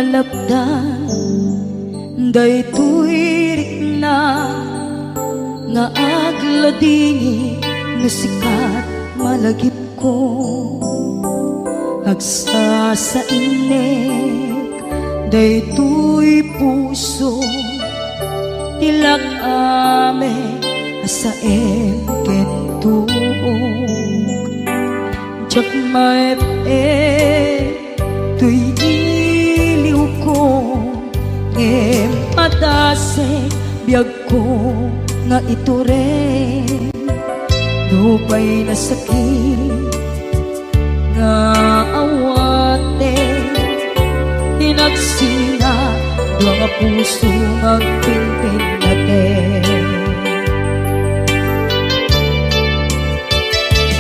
malabdan daytoy rikna nga agladini nga sikat malagip ko agsa sa inek daytoy puso tilak ame asaem kentuog jak maep tuy iliw ko ngem padasek biyag ko nga ito rin lupay na sakit nga awate hinagsina dua nga puso magpinpin natin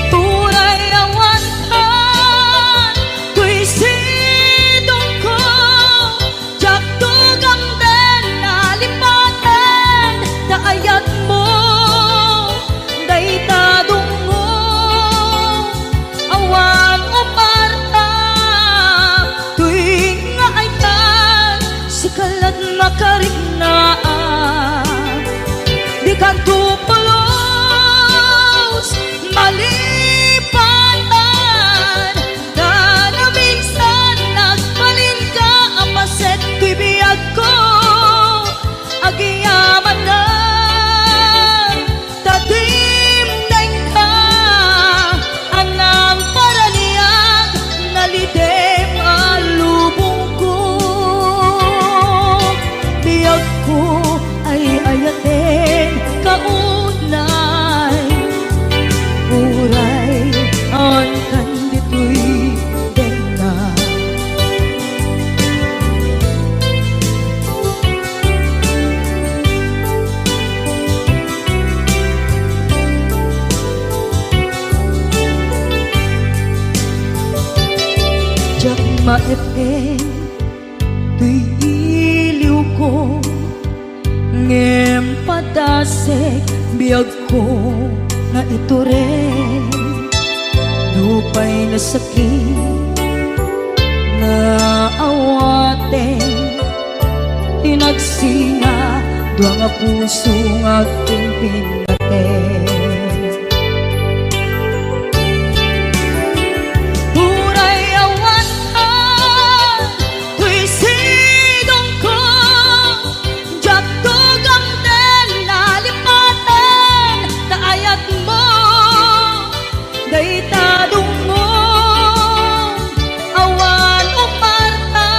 tunay awantan tuy sidong ko jak tugang den nalipaten na ayat mo daytadong mo awan umarta tuy nga aytan sikalat makariknaan di kantupulos malipatan na minsan nagbalin ka apaset tuy biyag ko agiyaman na tatim ka anang paraniyag nalidem alubong ko biyag ko ay ayaten kaunay uray ang kandito'y denga jak maepen tuy iliw ko ngem padasek biyag ko nga ito rin lupay na sakit na awate hinagsina dua nga puso nga pinpinaten uray awantan tuy sidong ko jak tugang den nalipaten na ayat mo daytadong mo awan umarta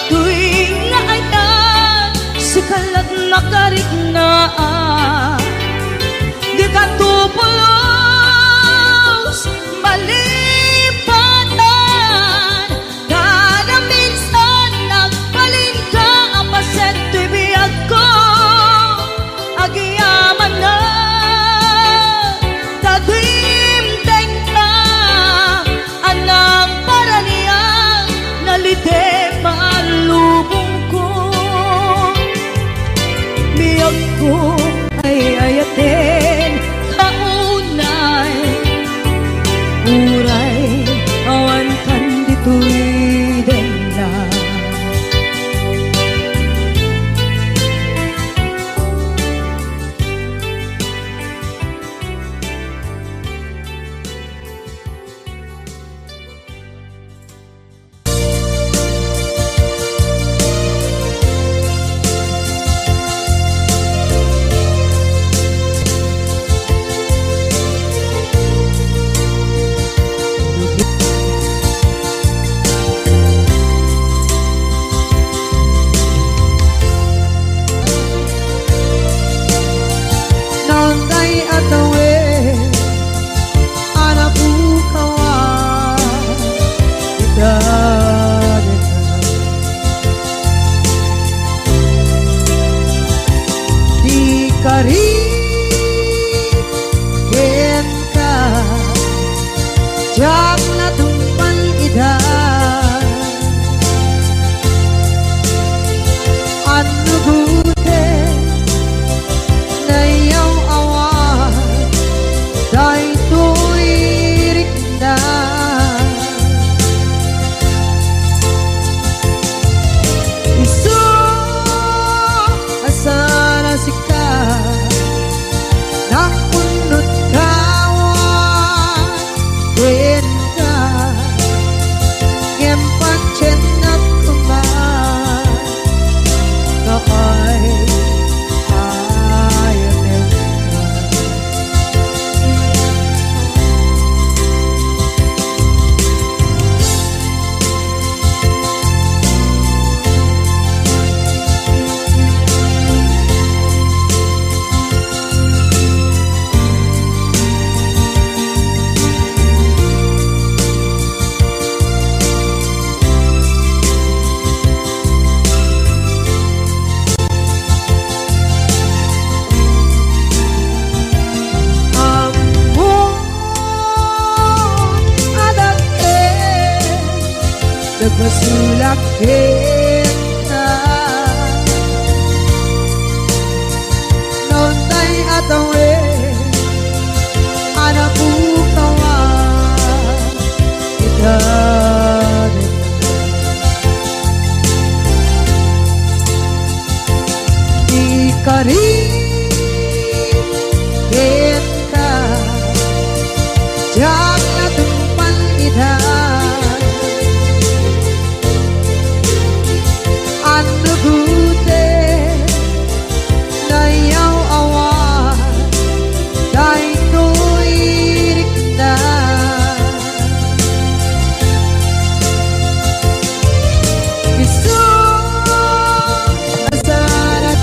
tuy nga aytan sikalat makariknaan di kantupulos malipatan kada minsan nagbalin ka apaset tuy biyag ko agiyaman na tagimteng ka anang paraniyang nalidem alubong ko biyag ko ay ayaten kaunay uray awan kandito'y denga jak natumpang idan ano gute na yaw awan daytoy rikna kita. Noon tay atawe anak bukawan kita di karin kita jaga tumpan kita anu gute nayaw awan dai tuirik na isu asarat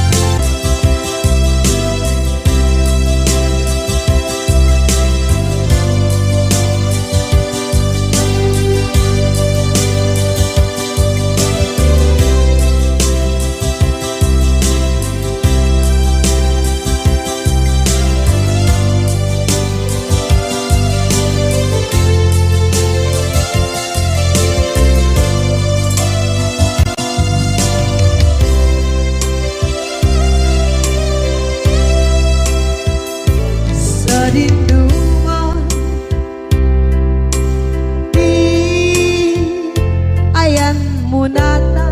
sa dinuman di ayan munata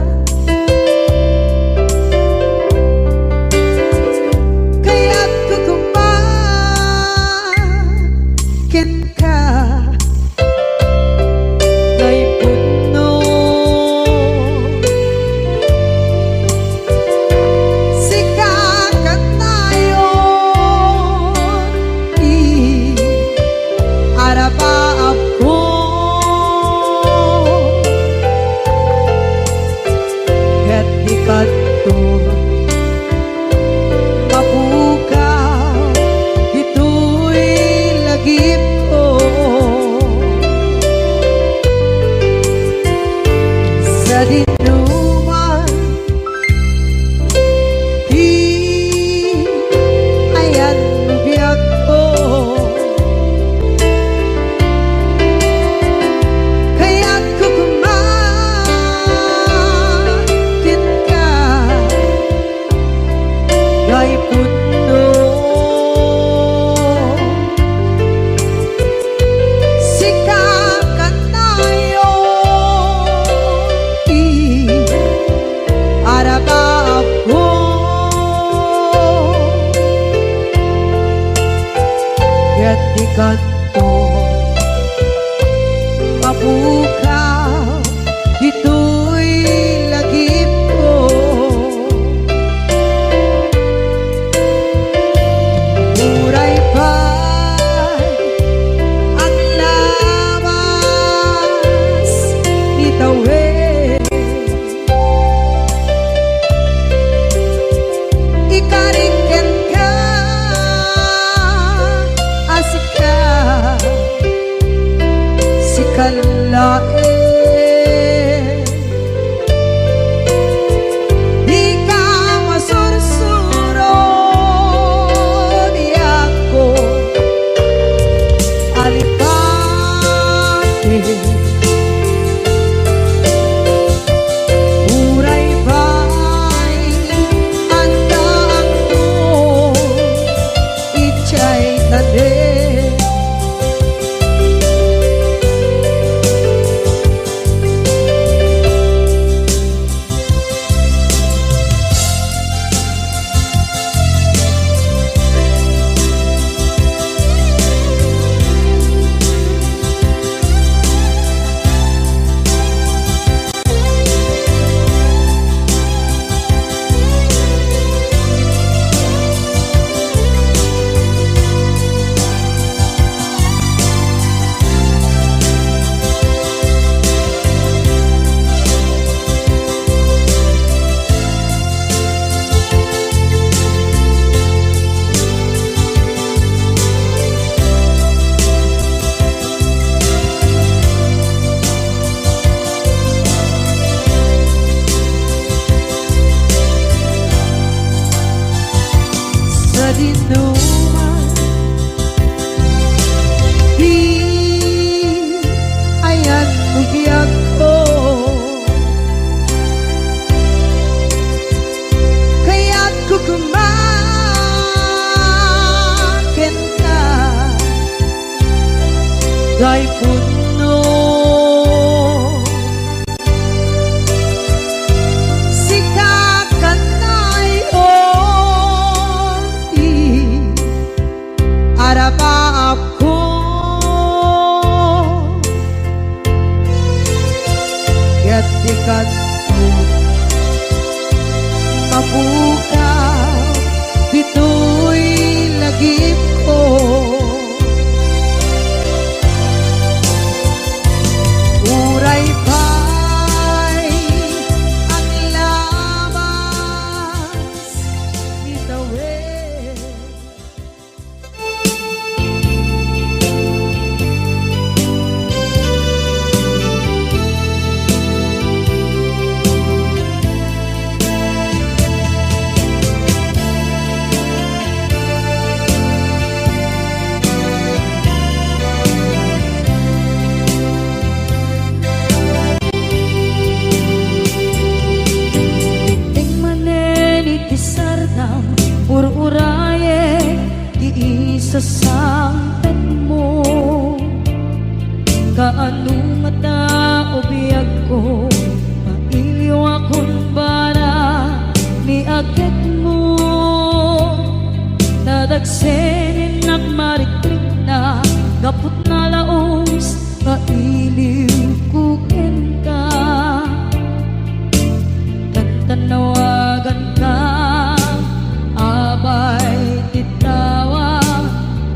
kaya't kukumakin ka kay puno sikakat tayo arapaap ko ket ikat to mapukaw ito'y lagip ko sa dinuman di ayan biyak ko kaya't kukumakin ka kay puno sikakat tayo arapaap ko ket ikat to mapukaw ito'y lagip ko muray pa'y ang labas itawid ikariken ka asika sikalae di ka masursuro di ako alipate muray ba'y ang daan ko ichay tade sa sangpet mo. Kaano nga tao biyag ko, mailiw akong bara ni agad mo. Nadagsenin nakmarikrik na gapot na laos, mailiw kukin ka. Tanawagan ka, abay titawa,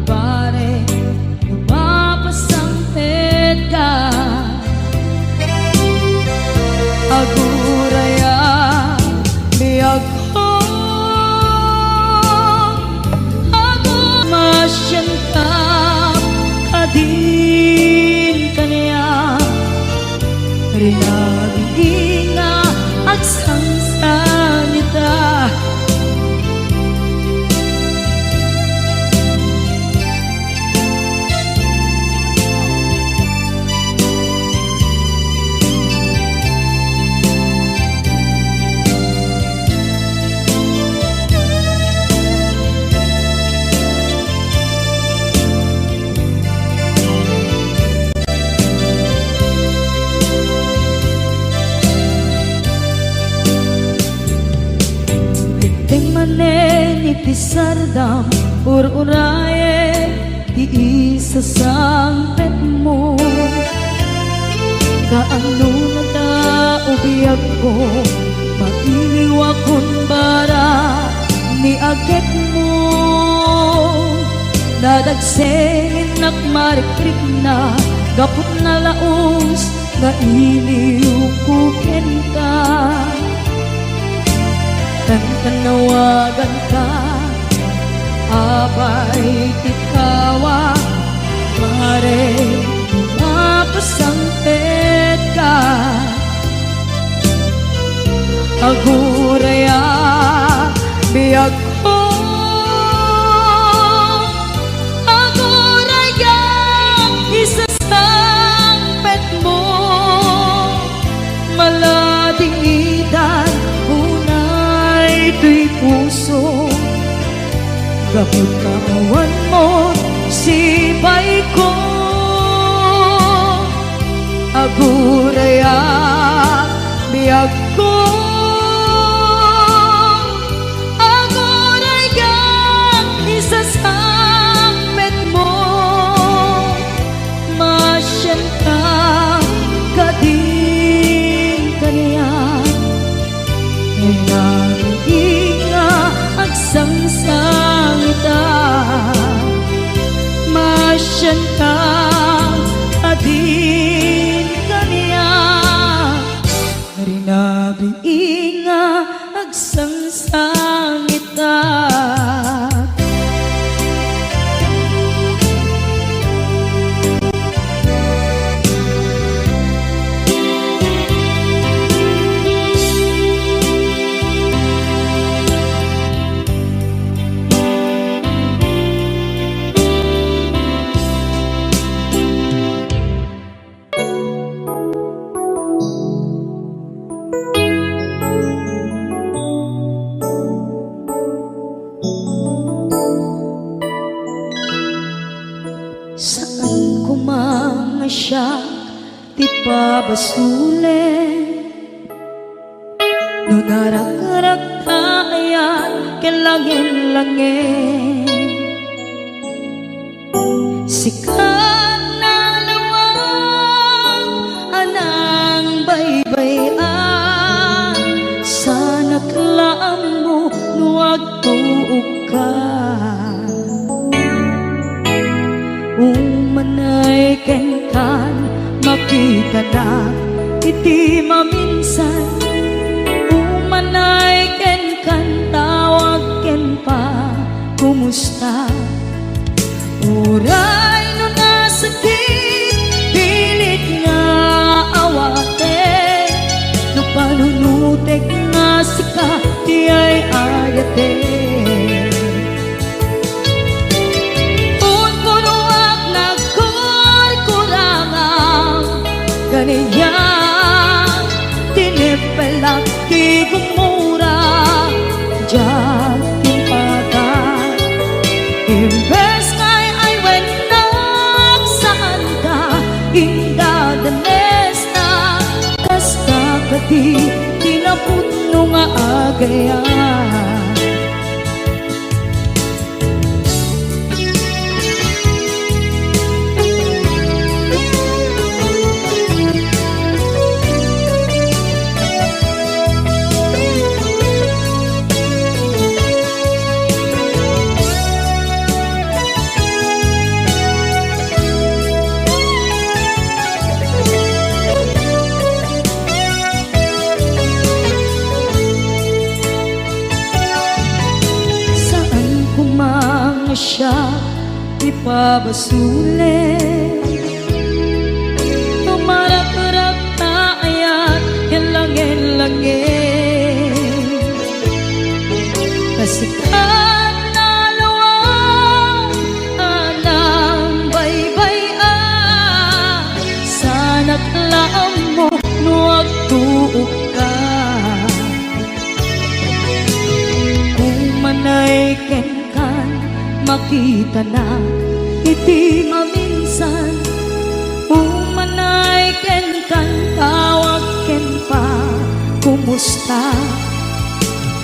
pare lumapasangpet ka. Aguraya biyag ko, masyan ka, kadin kanya rinabing nga at sansanita. Iti sardam ur-uraye di isa sangpet mo. Kaano na tao biyag ko, mailiw akong bara ni agad mo. Nadagsenin nakmarikrik na gapot na laos, nga iliw kukin ka. Tanawagan ka, abay titawa, pare lumapasangpet ka. Aguraya biyag ko, aguraya isasangpet mo. Malading idan ito'y puso, gapot kawan mo sibay ko. Aguraya biyag ko, aguraya isasangpet mo. Masyan ka, kadin kanya inga agsangsangita. Masyan ka, adin kanya rinabi inga agsangsangita. Saan ko mga siya ti pabasulen, no narak-arak tayan kelangin-langin. Sikat na lawang anang baybayan, sana klaam mo nuwag tuog ka. Umanay kenkan makita na iti maminsan. Umanay kenkan tawag ken pa kumusta. Uray no nasakit pilit nga awate, no panunutek nga sika di ay ayate. Ganiya tinipelak di gumura, diyan timpatan agayan. Siya ipabasuli, tumarap-rap na ayan hilangin-langin, kasikat na luwang anang baybay-an, sana't laam mo nuwag tuog ka, kung manay kenkan makita na iti maminsan, umanay ken kan tawag ken pa kumusta,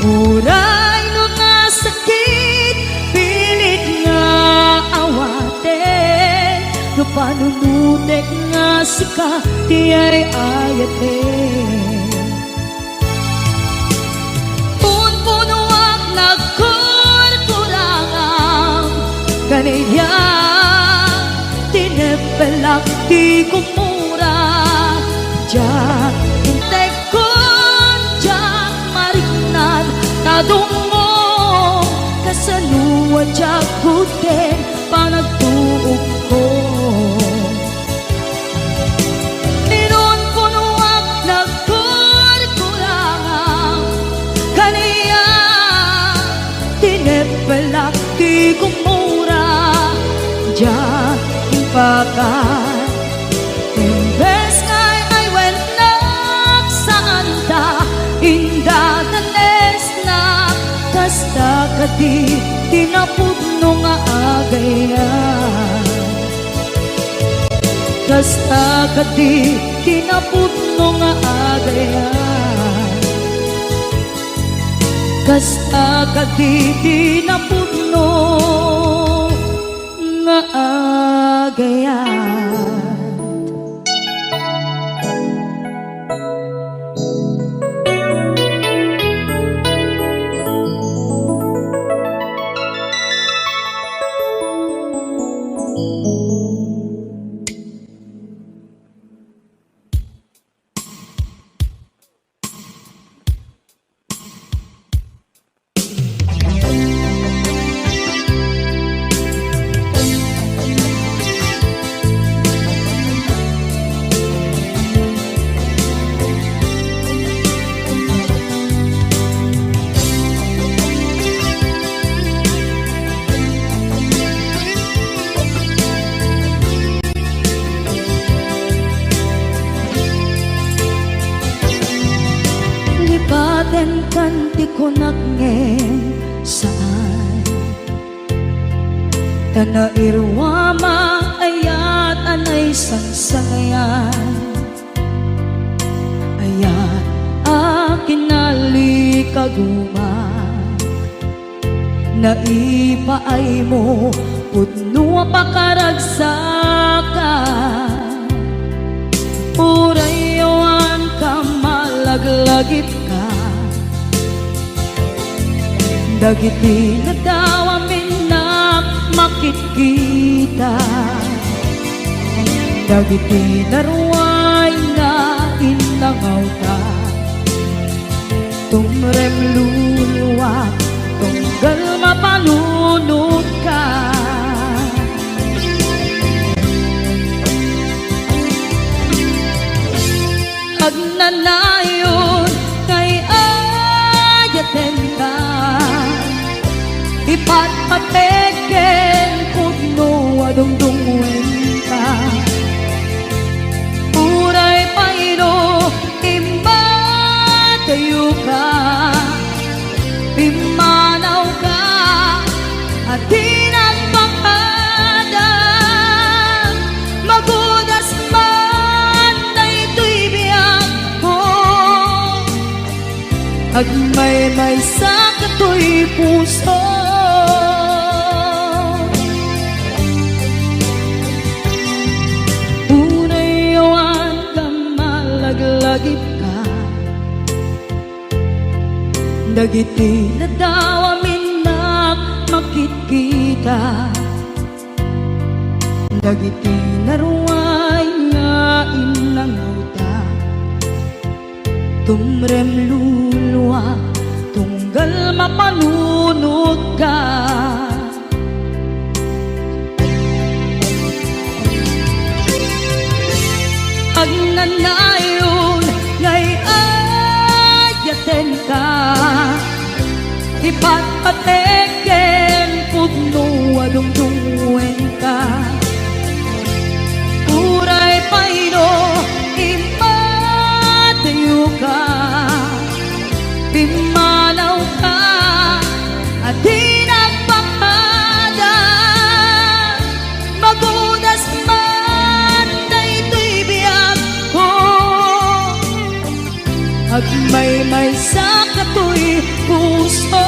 uray no nga sakit pilit nga awaten, no panunutek nga sika ti ay ayaten, punpunuak kaniya tinepelak di kumura, jak intay kun jak marignad kadungo, kasanuwa jak guden panagtuog ko, minun punuak nagkurkurangang kaniya tinepelak di kumura, diyan ipakat. Imbes ngay ay wenak saan ta indadanes na, kasta kadi tinapudno nga agayan, kasta kadi tinapudno nga agayan, kasta kadi tinapudno nga agayan. Lipaten kanti ko nagngeng saan, tana irwama ayat anay sangsangayan, ayat akin nalikaguma, naipaay mo pudno pakaragsakan, urayawan ka malaglagip ka, dagiti na daw amin na makikita, dagiti naruay na inangaw ta, tumrem luluwat tunggal mapalunod ka, agnanayon kay ayaten ka, ipatpateken pudno adungdungwen ka, uray payro imba tayo ka, imba puso. Unayawan ka, malaglagip ka, dagiti na daw amin na makikita, dagiti na ruway nga inangauta, tumrem luluwa, tunggal mapanunod ka. Agnanayon ngay ayaten ka, ipatpateken pudno adungdungwen ka. Uray payno imatayo ka, pimanaw ka at di nagpakada, magudas man daytoy biyag ko, agmay-may sa katoy puso.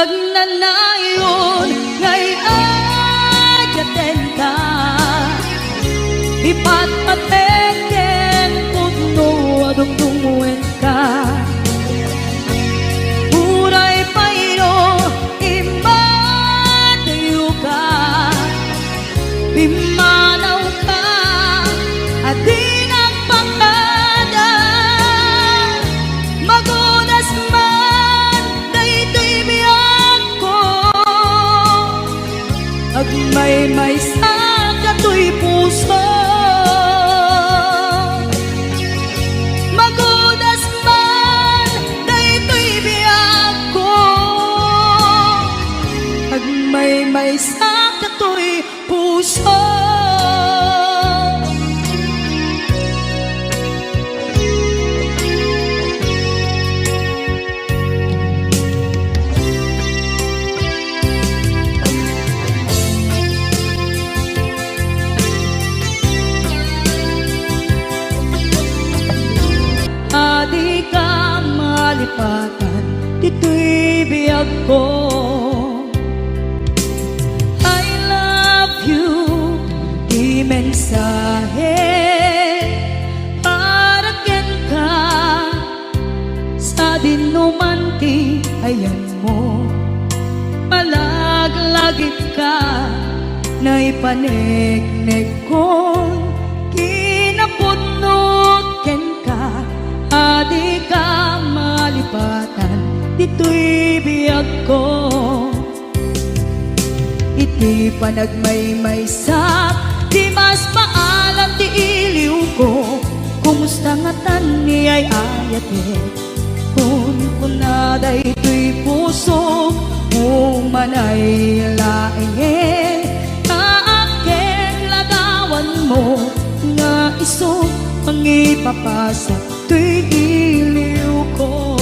Agnanayon ngay ayaten ka, ipatpateken pudno adungdungwen ka. Uray payno imatayo ka, pimanaw ka at di nagpakada, magudas man daytoy biyag ko, agmay-may sa katoy puso. Magudas man daytoy biyag ko, agmay-may sa katoy puso. Adi ka malipatan, dito'y biyag ko. I love you, di mensahe, para ken ka, sa dinumanti ayan mo, malaglagip ka, na ipanegnek kon, kinapudnot ken ka. Adi ka malipatan, dito'y biyag ko, iti panagmay-maysak, di mas paalam ti iliw ko, kumusta nga tan ni ay ayate, kung kunaday to'y puso, umanay laeng, kaaken lagawan mo, nga iso, pangipapasa, to'y iliw ko.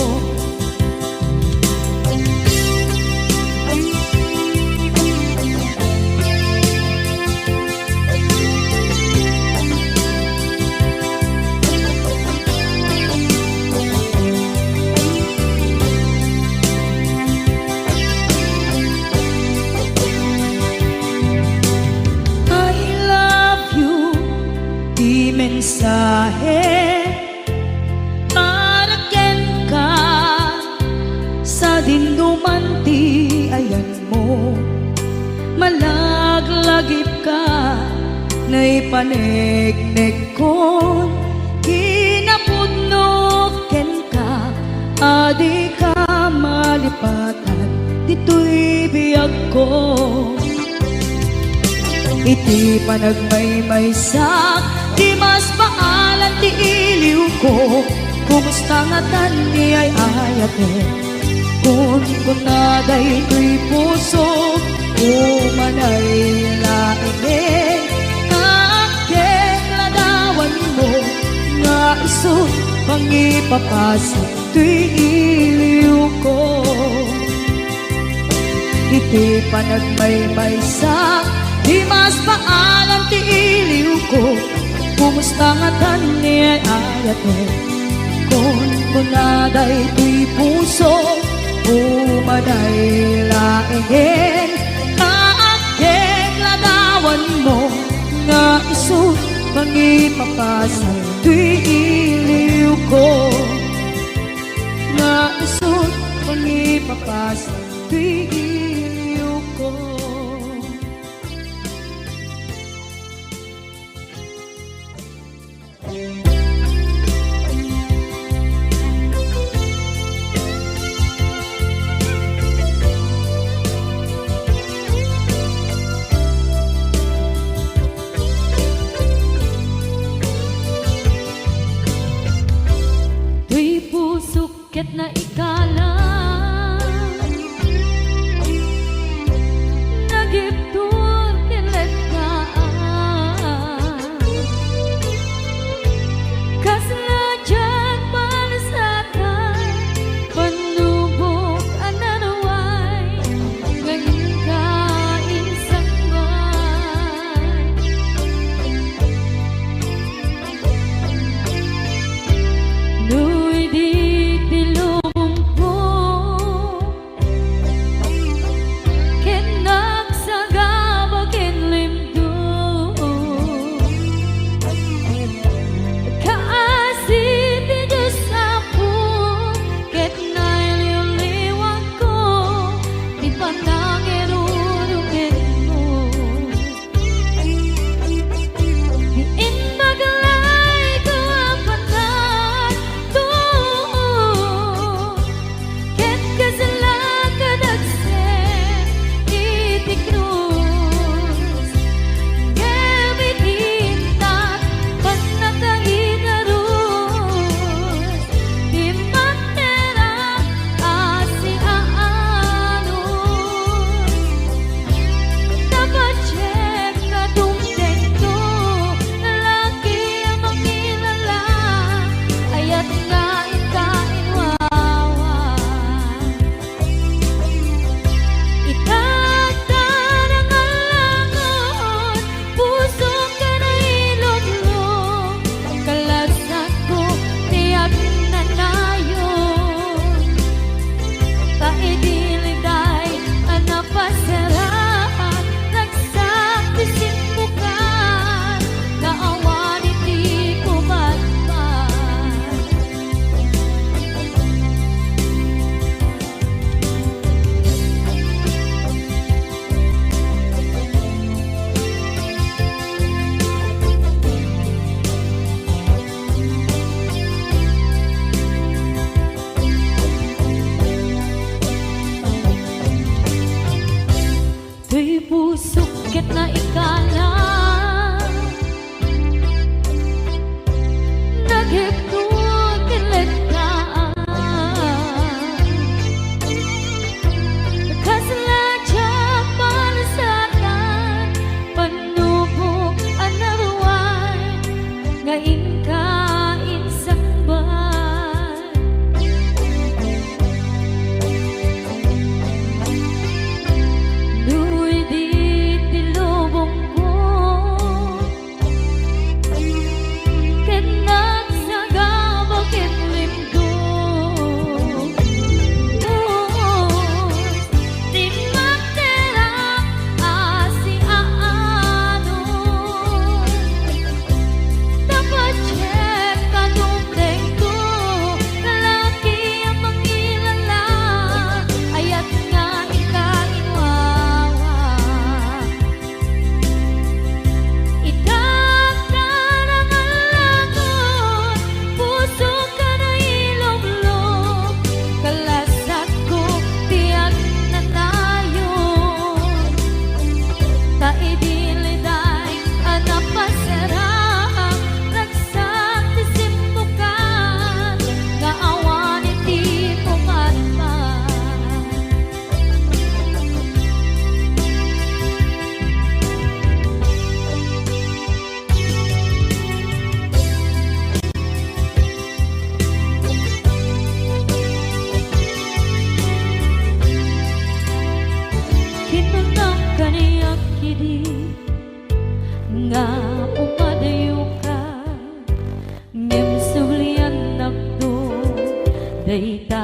I love you, di mensahe, dinumanti ayan mo, malaglagip ka, na ipanegnek kon, kinapudnok ken ka. Adi ka malipatan, dito'y biyag ko, iti panagmay-maysak, di mas paalan ti iliw ko, kumusta nga tani ay ayate. Kung kunaday ko'y puso, umanay laingin. Kaakit ladawan mo, nga iso pangipapasa tuy iliw ko. Iti panagmaymay sa di mas paalam ti iliw ko. Kumusta nga tani ay ayate. Kung kunaday tuy puso, umanay laingin. Kaakit ladawan mo, nga iso pangipapasa tuy iliw ko. Nga iso pangipapasa tuy iliw ko. Tuy pusok ket na ikala nagiptur kilet ka kasla dyan malasakay panubok ananaway ngayon ka isang Nuy di tilumpo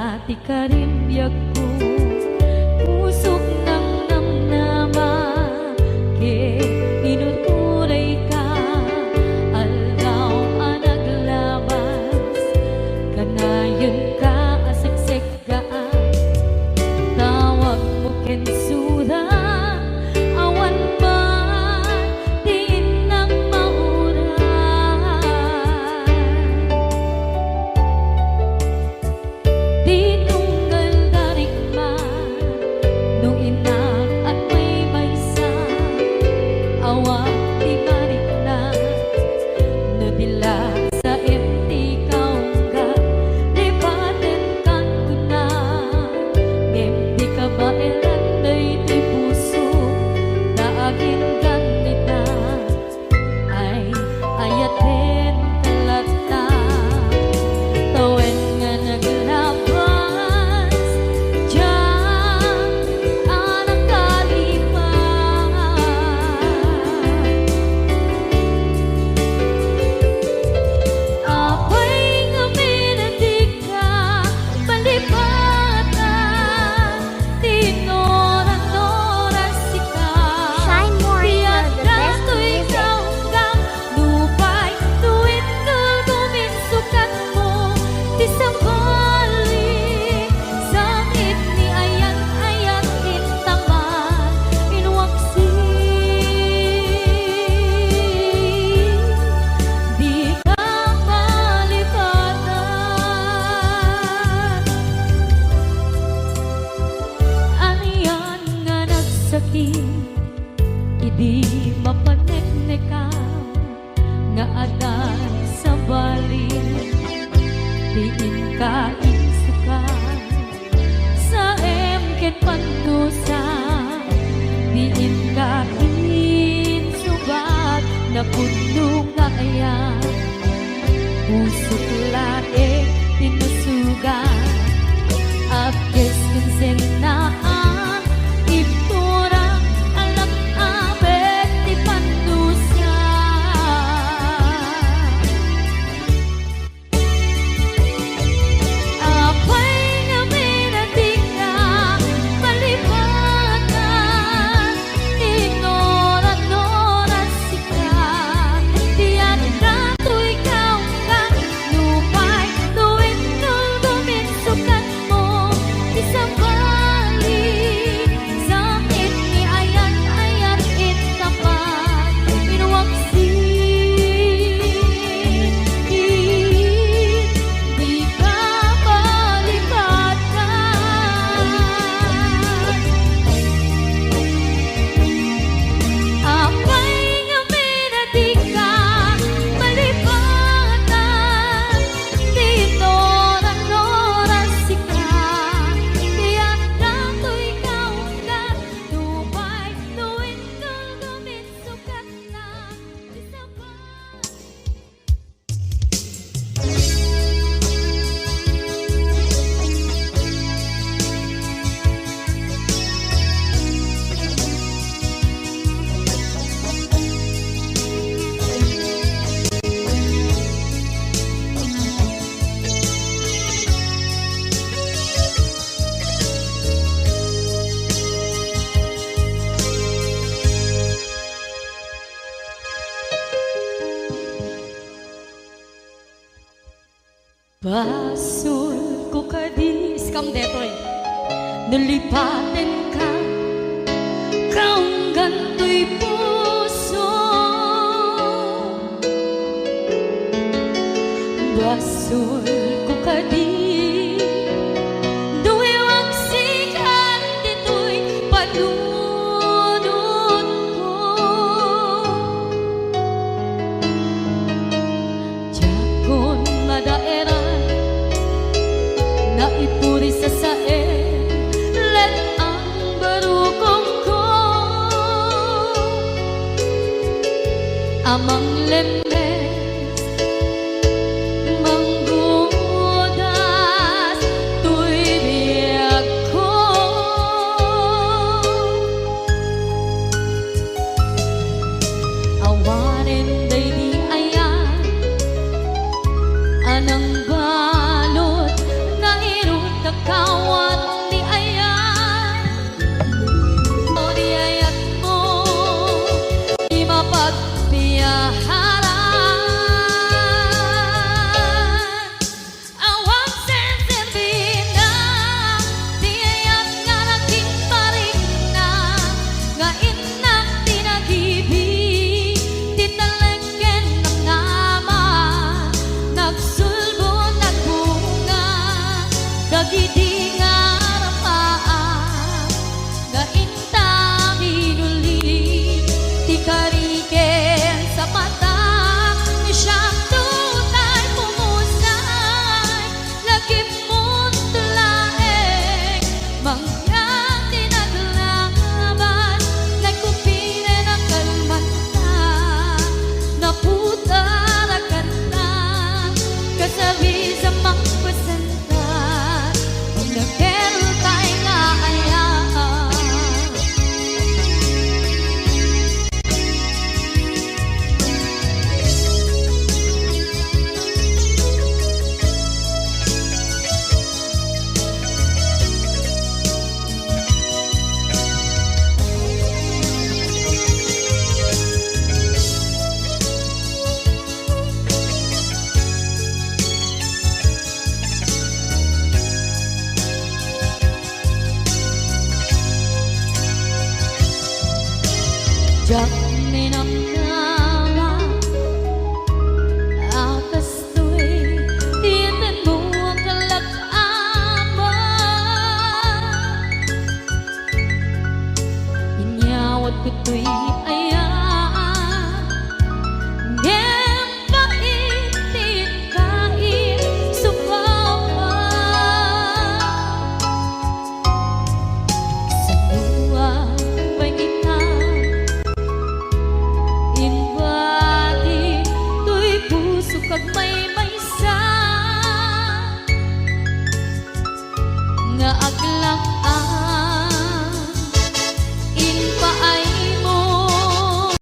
Dati ka rin biyag ko, pusok ng namnama, inuturay ka, aldaw ang naglabas, kanayon ka asaksik ka, tawag mo kensura, awan man, diin ng mauran. Di tunggal darik man, nung inak at may maysa, awang di barik na, nadila sa empty kaungga, lipatin kan ko na, empty ka ba elanday di puso, naagin ganita, ay ayatin kalata, tawen nga naglabas, diyan anak kalipas. Apay nga minatig ka, palipatan, tinoran-noras ka. Shine more, you're the best To'y music. kaunggang lupay, tuwid tulgumin sukat mo, di sa balik, sakit ni ayan-ayan intaman, inuwaksi. Di ka palipatan, aniyan nga nagsakit, idi mapanekneka nga adan sa balik, diin ka insuka sa emket pandusa, diin ka insubat na puno nga ayan, pusok lae tinusugan, apkes kinsenaan, ipturang alak abet di pandusa. Apay nga minatig ka, palipatan, tinoran-noras ka, diyan ka to'y kaunggang lupay, tuwid tulgumin sukat mo, di sa balik, sakit ni ayan-ayan intapan, inuwaksi. Di ka palipatan, apay nga minatig ka, palipatan, tinoran-noras ka, diyan ka to'y kaunggan, lupay, tuwid tulgumin sukat na, di sa balik. Basol ko kadi skam detoy, nalipatin ka, kaunggan to'y puso. Basol ko kadi, duwewang sikat dito'y padunod ko. Jakon madaeran, naipuri sa sae, let ang barukong ko, amang lemes, manggungulit, Diyak minamnama akas to'y tiyan mo ang kalak-ama. Inyawat ko to'y